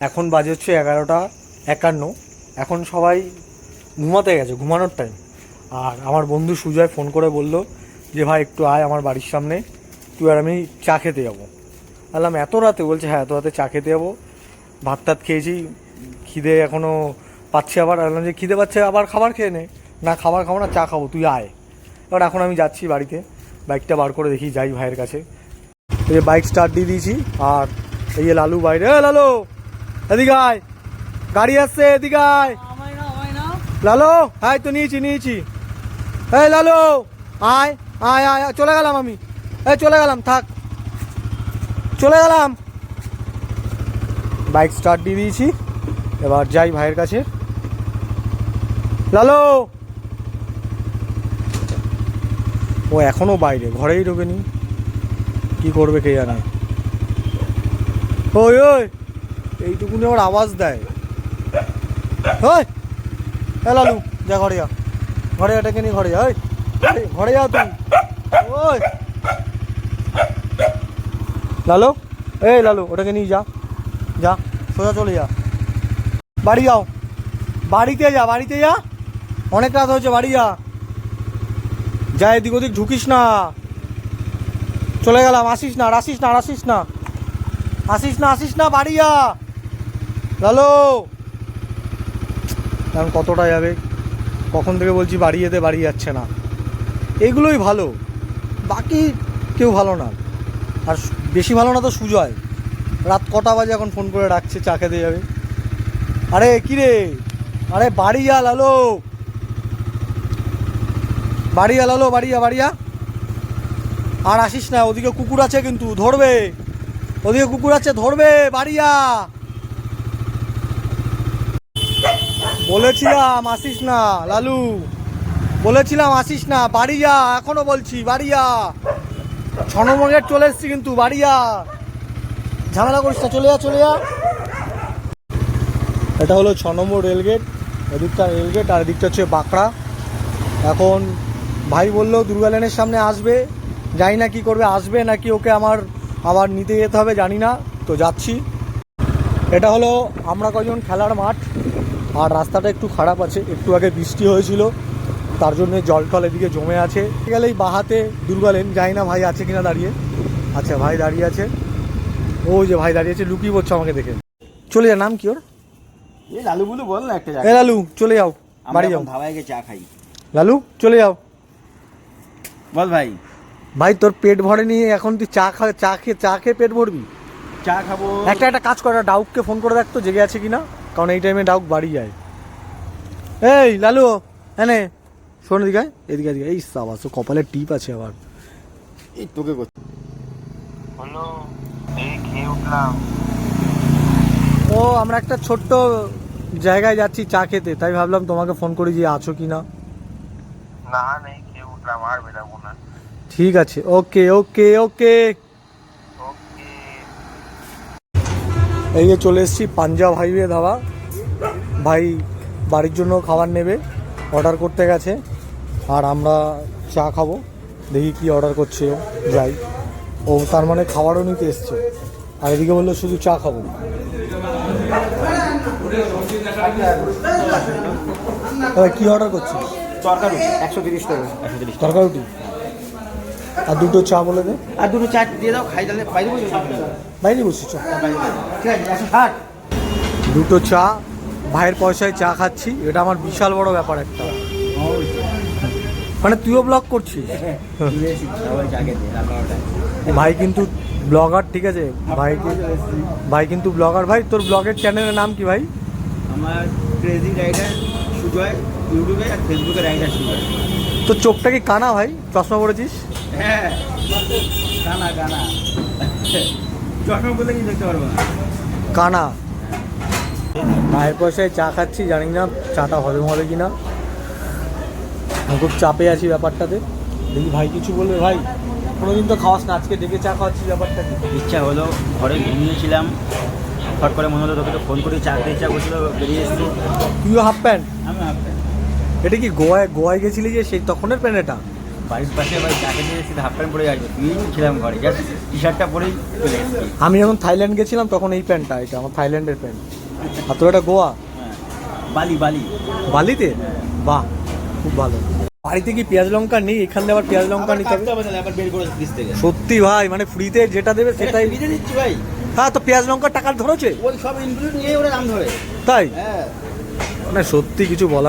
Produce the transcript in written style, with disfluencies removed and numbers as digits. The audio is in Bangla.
এখন বাজে হচ্ছে 11:51। এখন সবাই ঘুমাতে গেছে, ঘুমানোর টাইম। আর আমার বন্ধু সুজয় ফোন করে বলল যে ভাই একটু আয় আমার বাড়ির সামনে, তুই আর আমি চা খেতে যাবো। বললাম এত রাতে? বলছে হ্যাঁ এত রাতে চা খেতে যাবো, ভাত টাত খেয়েছি, খিদে এখনও পাচ্ছে। আবার বললাম যে খিদে পাচ্ছে আবার খাবার খেয়ে নে। না খাবার খাবো না, চা খাবো, তুই আয়। এবার এখন আমি যাচ্ছি বাড়িতে, বাইকটা বার করে দেখি যাই ভাইয়ের কাছে। এই যে বাইক স্টার্ট দিয়ে দিয়েছি, আর এই যে লালু বাইরে। লালু এদিকে আয়, গাড়ি আসছে, এদিকে আয়। লালু হ্যাঁ তো নিয়েছি। এই লালু আয় আয় আয়, চলে গেলাম আমি, এই চলে গেলাম, থাক চলে গেলাম। বাইক স্টার্ট দিয়ে দিয়েছি, এবার যাই ভাইয়ের কাছে। লালু ও এখনো বাইরে, ঘরেই ঢোকেনি, কি করবে কে জানে। ওই ওই এইটুকুনি আমার আওয়াজ দেয়। ওই লালু যা ঘরে যা, ঘরে এটাকে নিয়ে ঘরে যা, ওই ঘরে যা তুই। ওই লালু, এই লালু ওটাকে নিয়ে যা, যা সোজা চলে যা, বাড়ি যাও, বাড়িতে যা, অনেক রাত হয়েছে, বাড়ি যা, এদিক ওদিক ঢুকিস না। চলে গেলাম, আসিস না, বাড়ি যা লালু। এখন কতটা যাবে, কখন থেকে বলছি বাড়ি যেতে, বাড়ি যাচ্ছে না। এইগুলোই ভালো, বাকি কেউ ভালো না। আর বেশি ভালো না তো সুজয়, রাত কটা বাজে এখন ফোন করে ডাকছে চা খেতে যাবে। আরে কী রে, আরে বাড়ি যা লালু, বাড়ি যা। আর আসিস না, ওদিকে কুকুর আছে কিন্তু ধরবে, বাড়ি যা। বলেছিলাম আসিস না লালু, বাড়ি যা, এখনো বলছি বাড়ি যা। 6 নম্বর গেট চলে এসছি কিন্তু, বাড়ি যা, ঝামেলা করিস না, চলে যা। এটা হলো 6 নম্বর রেলগেট, এদিকটা রেলগেট আর এদিকটা হচ্ছে বাঁকড়া। এখন ভাই বললো দুর্গা লেনের সামনে আসবে, জানি না কী করবে, আসবে নাকি ওকে আমার আবার নিতে যেতে হবে জানি না, তো যাচ্ছি। এটা হলো আমরা কজন খেলার মাঠ, আর রাস্তাটা একটু খারাপ আছে, একটু আগে বৃষ্টি হয়েছিল তার জন্য জল টল এদিকে জমে আছে। গেলেই বাহাতে দুর্গা লেন, জানি না ভাই আছে কিনা দাঁড়িয়ে। আচ্ছা ভাই দাঁড়িয়ে আছে, ওই যে ভাই দাঁড়িয়ে আছে, লুকিয়ে পড়ছে আমাকে দেখে। চলে যা, নাম কি ওর? এই লালু বলু বল না একটা জায়গা। এ লালু চলে যাও, বাড়ি যাও, ধাবায় গিয়ে চা খাই। লালু চলে যাও। বল ভাই। ভাই তোর পেট ভরে নিয়ে এখন তুই চা খেয়ে পেট ভরবি? চা খাবো। একটা কাজ কর, ডাউককে ফোন করে দেখতো জেগে আছে কিনা, কারণ এই টাইমে ডাউক বাড়ি যায়। এই লালু হ্যাঁ শোন, এদিকে এই সাবাস, কপালে টিপ আছে আবার। এই তোকে হলো, এই খেয়ে উঠলাম। ও আমরা একটা ছোট্ট জায়গায় যাচ্ছি চা খেতে, তাই ভাবলাম তোমাকে ফোন করি যে আছো কি না। না নেই, খেয়ে উঠলাম, আর বেরাবো না। ঠিক আছে, ওকে। এই যে চলে এসেছি পাঞ্জাব হাইওয়ে ধাবা। ভাই বাড়ির জন্য খাবার নেবে, অর্ডার করতে গেছে, আর আমরা চা খাবো। দেখি কি অর্ডার করছে ও, যাই। ও তার মানে খাবারও নিতে এসছে, আর এদিকে বললো শুধু চা খাবো। কি অর্ডার করছিস? তরকারি 130 টাকা। 130 তরকারি রুটি আর দুটো চা বলে দে। আর দুটো চা দিয়ে দাও, খাই তাহলে বাইরে বসে। বাইরে বসছি চ। ঠিক আছে 160। দুটো চা, ভাইয়ের পয়সায় চা খাচ্ছি, এটা আমার বিশাল বড় ব্যাপার একটা। মানে তুইও ব্লগ করছিস? ভাই কিন্তু ব্লগার, ঠিক আছে ভাই কিন্তু ব্লগার। ভাই তোর ব্লগের চ্যানেলের নাম কি ভাই? আমার ক্রেজি রাইডার সুজয়, ইউটিউবে আর ফেসবুকে রাইডার সুজয়। তোর চোখটা কি কানা ভাই, চশমা পরেছিস? হ্যাঁ কানা চশমা বলে কি দেখতে পারবো না, কানা। ভাইয়ের পয়সায় চা খাচ্ছি, জানি না চাটা হবে কি না, আমি খুব চাপে আছি ব্যাপারটাতে। দেখি ভাই কিছু বলবে। ভাই কোনোদিন তো খাওয়াস না, আজকে ডেকে চা খাওয়াচ্ছি, ব্যাপারটা কি? ইচ্ছা হলো, ঘরে ঘুমিয়েছিলাম, ফট করে মনে হলো তোকে তো ফোন করে চা খেতে ইচ্ছা করছিল, বেরিয়ে এসেছি। তুইও হাফ প্যান্ট? আমি হাফ প্যান্ট। এটা কি গোয়ায় গেছিলি যে সেই তখনের প্যান্ট? এটা বাড়ির পাশে ভাই চা খেতে এসেছি, হাফ প্যান্ট পরে আসবে, তুই ছিলাম ঘরে, জাস্ট টি শার্টটা পরেই চলে এসেছি। আমি যখন থাইল্যান্ড গেছিলাম তখন এই প্যান্টটা, এটা আমার থাইল্যান্ডের প্যান্ট। আর তোর এটা গোয়া? হ্যাঁ, বালি বালি। বালিতে? বাহ, খুব ভালো। বাড়িতে কি পেঁয়াজ লঙ্কা নেই? এখান থেকে আবার পেঁয়াজ লঙ্কা নিতে হবে? আবার বের করে ফ্রিজ থেকে। সত্যি ভাই, মানে ফ্রিতে যেটা দেবে সেটাই। ফ্রিজে দিচ্ছি ভাই। হ্যাঁ, তো পেঁয়াজ লঙ্কার টাকা ধরেছে ওই সব ইনক্লুড নিয়ে ওরা দাম ধরে। তাই? হ্যাঁ। মানে সত্যি কিছু বলার